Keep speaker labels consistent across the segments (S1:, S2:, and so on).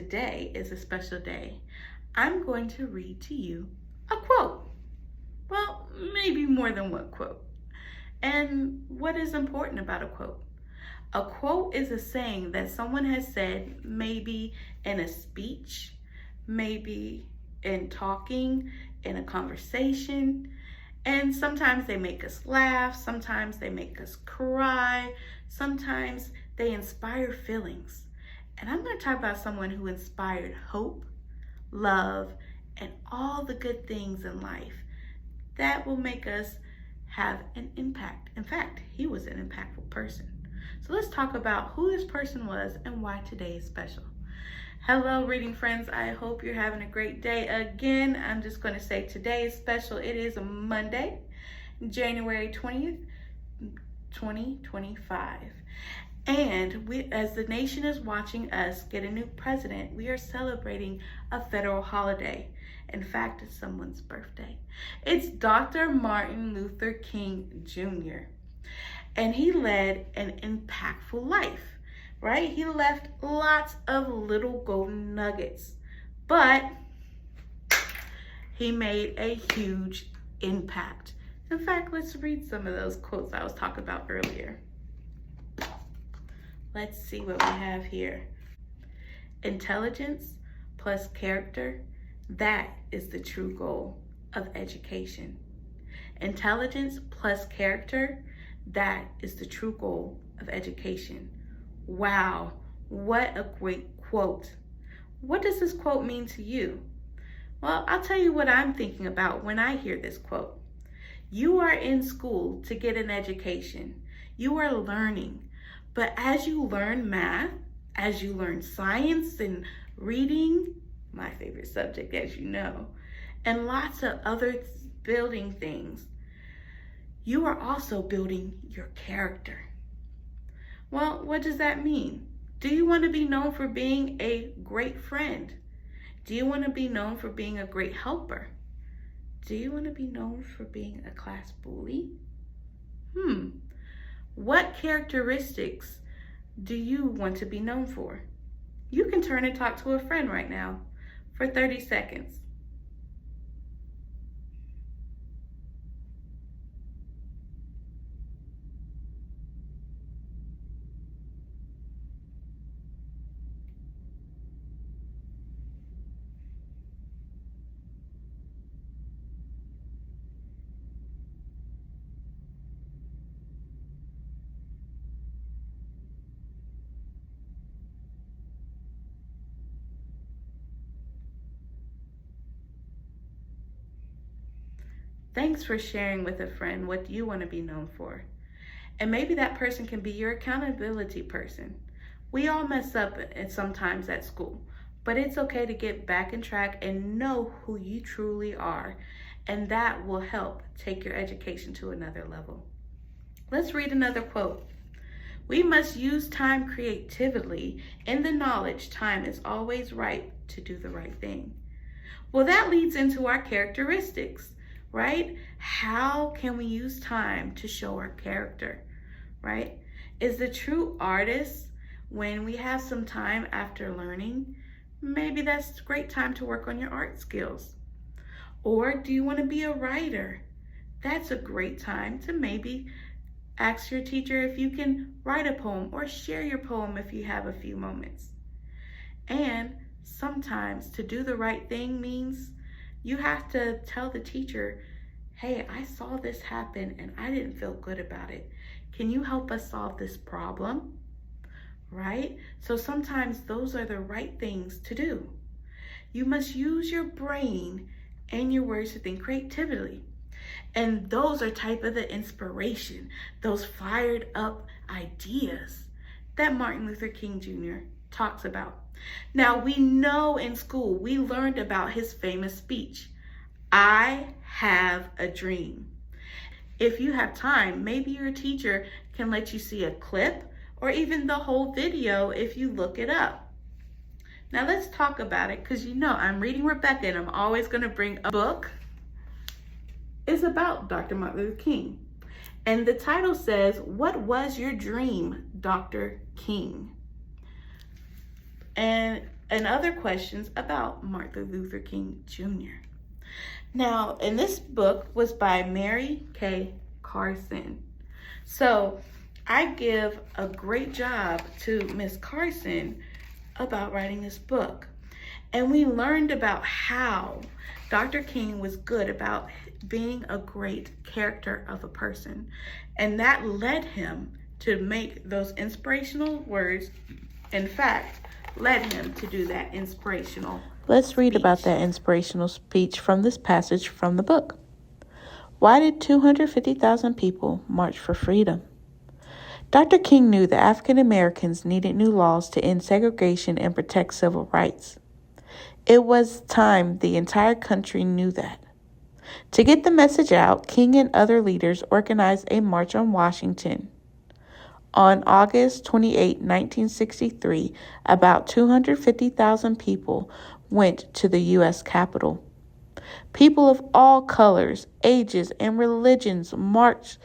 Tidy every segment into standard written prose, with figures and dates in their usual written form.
S1: today is a special day. I'm going to read to you a quote. Well, maybe more than one quote. And what is important about a quote? A quote is a saying that someone has said, maybe in a speech, maybe in talking, in a conversation. And sometimes they make us laugh, sometimes they make us cry, sometimes they inspire feelings. And I'm going to talk about someone who inspired hope, love, and all the good things in life that will make us have an impact. In fact, he was an impactful person. So let's talk about who this person was and why today is special. Hello, reading friends. I hope you're having a great day. Again, I'm just going to say today is special. It is a Monday, January 20th, 2025. And we, as the nation is watching us get a new president, we are celebrating a federal holiday. In fact, it's someone's birthday. It's Dr. Martin Luther King Jr. And he led an impactful life. Right? He left lots of little golden nuggets, but he made a huge impact. In fact, let's read some of those quotes I was talking about earlier. Let's see what we have here. Intelligence plus character, that is the true goal of education. Intelligence plus character, that is the true goal of education. Wow, what a great quote. What does this quote mean to you? Well, I'll tell you what I'm thinking about when I hear this quote. You are in school to get an education. You are learning. But as you learn math, as you learn science and reading, my favorite subject, as you know, and lots of other building things, you are also building your character. Well, what does that mean? Do you want to be known for being a great friend? Do you want to be known for being a great helper? Do you want to be known for being a class bully? What characteristics do you want to be known for? You can turn and talk to a friend right now for 30 seconds. Thanks for sharing with a friend what you want to be known for. And maybe that person can be your accountability person. We all mess up sometimes at school, but it's okay to get back in track and know who you truly are. And that will help take your education to another level. Let's read another quote. We must use time creatively in the knowledge time is always right to do the right thing. Well, that leads into our characteristics. Right? How can we use time to show our character, right? Is the true artist when we have some time after learning? Maybe that's a great time to work on your art skills. Or do you want to be a writer? That's a great time to maybe ask your teacher if you can write a poem or share your poem if you have a few moments. And sometimes to do the right thing means you have to tell the teacher, hey, I saw this happen and I didn't feel good about it. Can you help us solve this problem? Right? So sometimes those are the right things to do. You must use your brain and your words to think creatively. And those are type of the inspiration, those fired up ideas that Martin Luther King Jr. talks about. Now, we know in school, we learned about his famous speech, I have a dream. If you have time, maybe your teacher can let you see a clip or even the whole video if you look it up. Now let's talk about it because you know I'm reading Rebecca and I'm always going to bring a book. It's about Dr. Martin Luther King. And the title says, What Was Your Dream, Dr. King? and other questions about Martin Luther King Jr. Now, and this book was by Mary K. Carson. So I give a great job to Miss Carson about writing this book. And we learned about how Dr. King was good about being a great character of a person. And that led him to make those inspirational words. In fact, led him to do that inspirational
S2: Let's read
S1: speech.
S2: about that inspirational speech from this passage from the book. Why did 250,000 people march for freedom? Dr. King knew that African Americans needed new laws to end segregation and protect civil rights. It was time the entire country knew that. To get the message out, King and other leaders organized a march on Washington. On August 28, 1963, about 250,000 people went to the U.S. Capitol. People of all colors, ages, and religions marched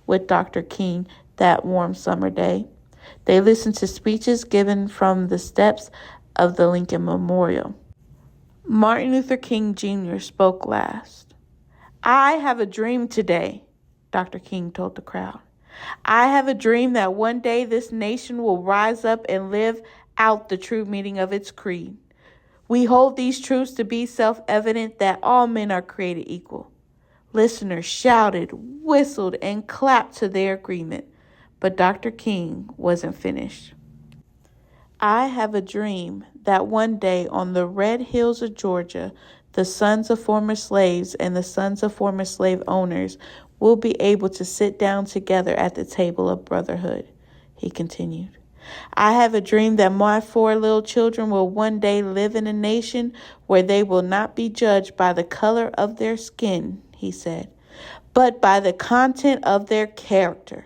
S2: with Dr. King that warm summer day. They listened to speeches given from the steps of the Lincoln Memorial. Martin Luther King Jr. spoke last. "I have a dream today," Dr. King told the crowd. "I have a dream that one day this nation will rise up and live out the true meaning of its creed. We hold these truths to be self-evident that all men are created equal." Listeners shouted, whistled, and clapped to their agreement, but Dr. King wasn't finished. "I have a dream that one day on the red hills of Georgia, the sons of former slaves and the sons of former slave owners will be able to sit down together at the table of brotherhood," he continued. "I have a dream that my 4 little children will one day live in a nation where they will not be judged by the color of their skin," he said, "but by the content of their character."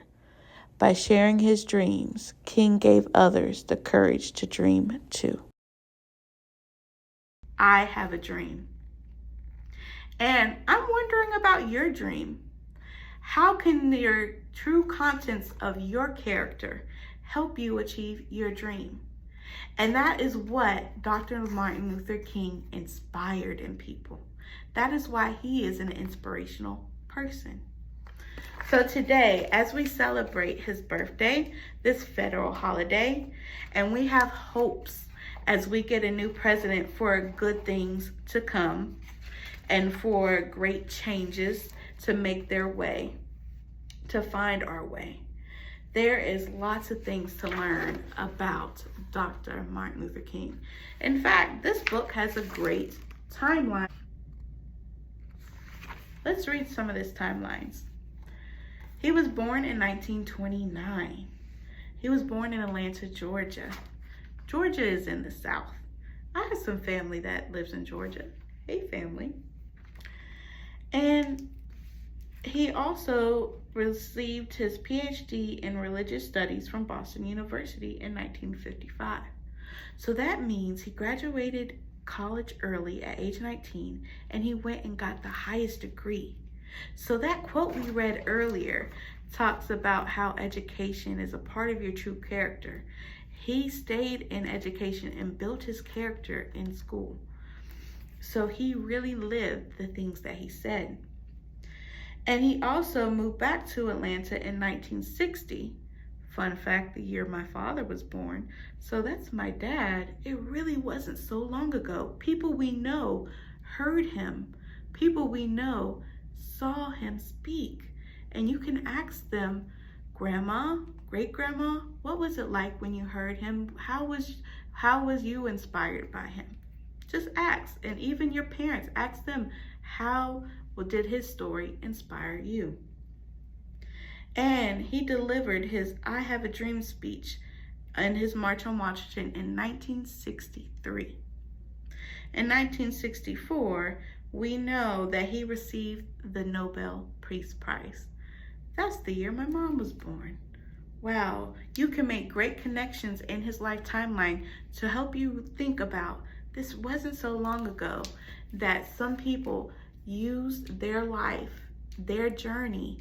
S2: By sharing his dreams, King gave others the courage to dream too.
S1: I have a dream. And I'm wondering about your dream. How can your true contents of your character help you achieve your dream? And that is what Dr. Martin Luther King inspired in people. That is why he is an inspirational person. So today, as we celebrate his birthday, this federal holiday, and we have hopes as we get a new president for good things to come and for great changes to make their way, to find our way. There is lots of things to learn about Dr. Martin Luther King. In fact, this book has a great timeline. Let's read some of these timelines. He was born in 1929. He was born in Atlanta, Georgia. Georgia is in the South. I have some family that lives in Georgia. Hey, family. And he also received his PhD in religious studies from Boston University in 1955. So that means he graduated college early at age 19, and he went and got the highest degree. So that quote we read earlier talks about how education is a part of your true character. He stayed in education and built his character in school. So he really lived the things that he said. And he also moved back to Atlanta in 1960. Fun fact, the year my father was born. So that's my dad. It really wasn't so long ago. People we know heard him. People we know saw him speak. And you can ask them, Grandma, great-grandma, what was it like when you heard him? How was you inspired by him? Just ask. And even your parents, ask them, how did his story inspire you? And he delivered his I Have a Dream speech in his March on Washington in 1963. In 1964, we know that he received the Nobel Peace Prize. That's the year my mom was born. Wow, you can make great connections in his life timeline to help you think about this wasn't so long ago that some people used their life, their journey,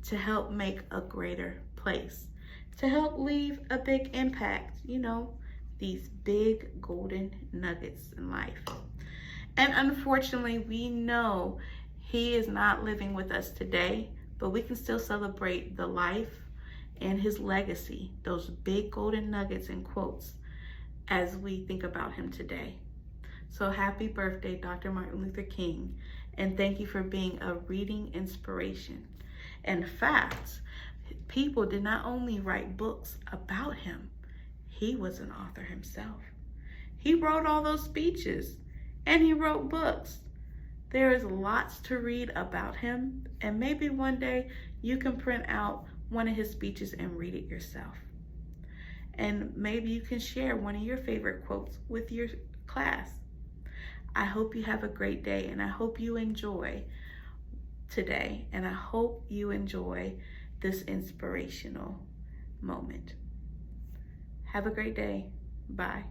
S1: to help make a greater place, to help leave a big impact, these big golden nuggets in life. And unfortunately, we know he is not living with us today, but we can still celebrate the life and his legacy, those big golden nuggets and quotes, as we think about him today. So happy birthday, Dr. Martin Luther King, and thank you for being a reading inspiration. In fact, people did not only write books about him, he was an author himself. He wrote all those speeches and he wrote books. There is lots to read about him, and maybe one day you can print out one of his speeches and read it yourself. And maybe you can share one of your favorite quotes with your class. I hope you have a great day, and I hope you enjoy today, and I hope you enjoy this inspirational moment. Have a great day. Bye.